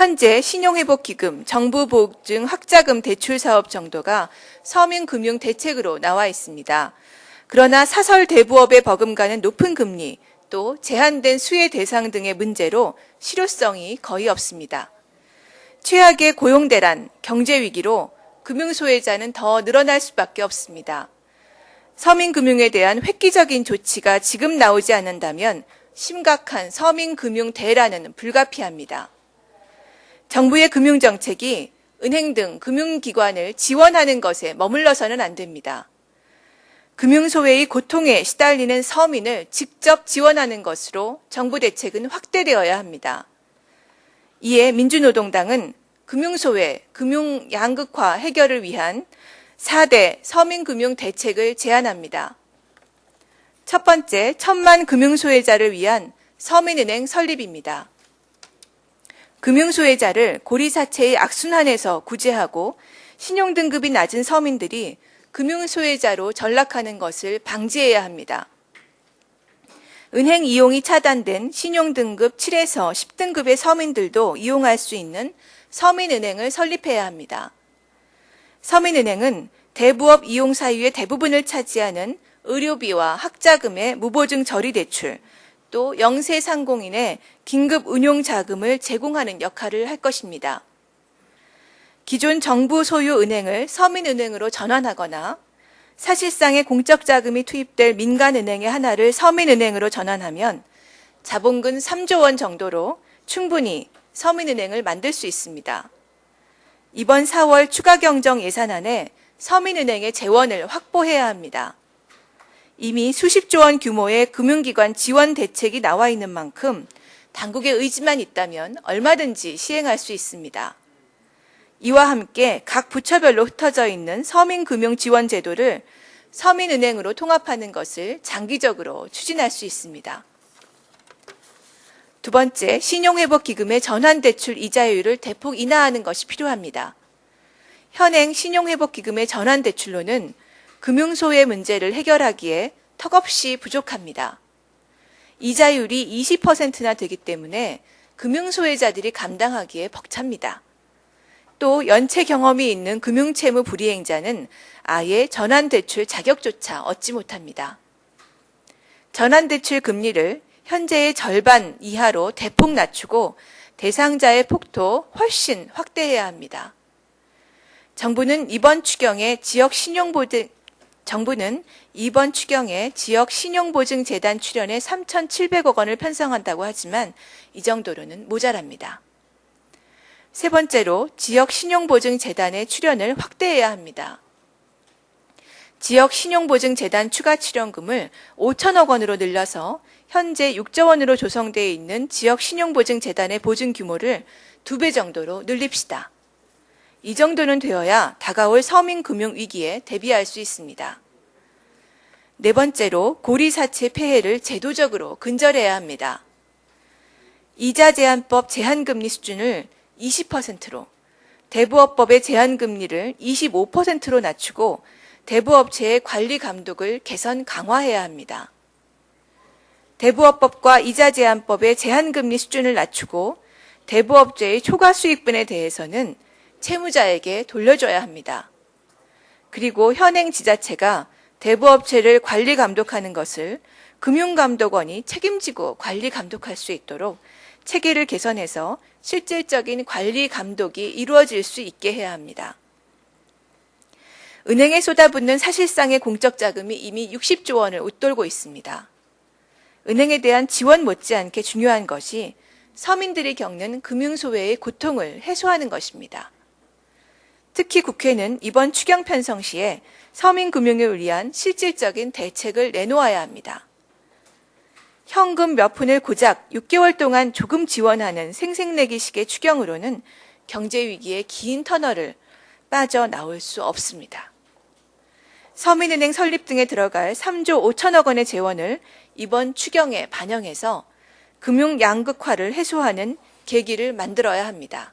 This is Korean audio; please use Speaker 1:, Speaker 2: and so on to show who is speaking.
Speaker 1: 현재 신용회복기금, 정부보증 확자금 대출 사업 정도가 서민금융대책으로 나와 있습니다. 그러나 사설 대부업에 버금가는 높은 금리, 또 제한된 수혜 대상 등의 문제로 실효성이 거의 없습니다. 최악의 고용대란, 경제위기로 금융소외자는 더 늘어날 수밖에 없습니다. 서민금융에 대한 획기적인 조치가 지금 나오지 않는다면 심각한 서민금융대란은 불가피합니다. 정부의 금융정책이 은행 등 금융기관을 지원하는 것에 머물러서는 안 됩니다. 금융소외의 고통에 시달리는 서민을 직접 지원하는 것으로 정부 대책은 확대되어야 합니다. 이에 민주노동당은 금융소외, 금융양극화 해결을 위한 4대 서민금융대책을 제안합니다. 첫 번째, 1000만 금융소외자를 위한 서민은행 설립입니다. 금융소외자를 고리사채의 악순환에서 구제하고 신용등급이 낮은 서민들이 금융소외자로 전락하는 것을 방지해야 합니다. 은행 이용이 차단된 신용등급 7에서 10등급의 서민들도 이용할 수 있는 서민은행을 설립해야 합니다. 서민은행은 대부업 이용 사유의 대부분을 차지하는 의료비와 학자금의 무보증 처리대출, 또 영세상공인의 긴급 운용자금을 제공하는 역할을 할 것입니다. 기존 정부 소유 은행을 서민은행으로 전환하거나 사실상의 공적 자금이 투입될 민간은행의 하나를 서민은행으로 전환하면 자본금 3조 원 정도로 충분히 서민은행을 만들 수 있습니다. 이번 4월 추가경정 예산안에 서민은행의 재원을 확보해야 합니다. 이미 수십조 원 규모의 금융기관 지원 대책이 나와 있는 만큼 당국의 의지만 있다면 얼마든지 시행할 수 있습니다. 이와 함께 각 부처별로 흩어져 있는 서민금융지원 제도를 서민은행으로 통합하는 것을 장기적으로 추진할 수 있습니다. 두 번째, 신용회복기금의 전환대출 이자율을 대폭 인하하는 것이 필요합니다. 현행 신용회복기금의 전환대출로는 금융소외 문제를 해결하기에 턱없이 부족합니다. 이자율이 20%나 되기 때문에 금융소외자들이 감당하기에 벅찹니다. 또 연체 경험이 있는 금융채무 불이행자는 아예 전환대출 자격조차 얻지 못합니다. 전환대출 금리를 현재의 절반 이하로 대폭 낮추고 대상자의 폭도 훨씬 확대해야 합니다. 정부는 이번 추경에 지역 신용보증재단 출연에 3,700억 원을 편성한다고 하지만 이 정도로는 모자랍니다. 세 번째로 지역신용보증재단의 출연을 확대해야 합니다. 지역신용보증재단 추가 출연금을 5천억 원으로 늘려서 현재 6조 원으로 조성되어 있는 지역신용보증재단의 보증 규모를 2배 정도로 늘립시다. 이 정도는 되어야 다가올 서민금융위기에 대비할 수 있습니다. 네 번째로 고리사채 폐해를 제도적으로 근절해야 합니다. 이자제한법 제한금리 수준을 20%로, 대부업법의 제한금리를 25%로 낮추고 대부업체의 관리 감독을 개선 강화해야 합니다. 대부업법과 이자제한법의 제한금리 수준을 낮추고 대부업체의 초과수익분에 대해서는 채무자에게 돌려줘야 합니다. 그리고 현행 지자체가 대부업체를 관리 감독하는 것을 금융감독원이 책임지고 관리 감독할 수 있도록 체계를 개선해서 실질적인 관리 감독이 이루어질 수 있게 해야 합니다. 은행에 쏟아붓는 사실상의 공적 자금이 이미 60조 원을 웃돌고 있습니다. 은행에 대한 지원 못지않게 중요한 것이 서민들이 겪는 금융소외의 고통을 해소하는 것입니다. 특히 국회는 이번 추경 편성 시에 서민금융을 위한 실질적인 대책을 내놓아야 합니다. 현금 몇 푼을 고작 6개월 동안 조금 지원하는 생색내기식의 추경으로는 경제위기의 긴 터널을 빠져나올 수 없습니다. 서민은행 설립 등에 들어갈 3조 5천억 원의 재원을 이번 추경에 반영해서 금융 양극화를 해소하는 계기를 만들어야 합니다.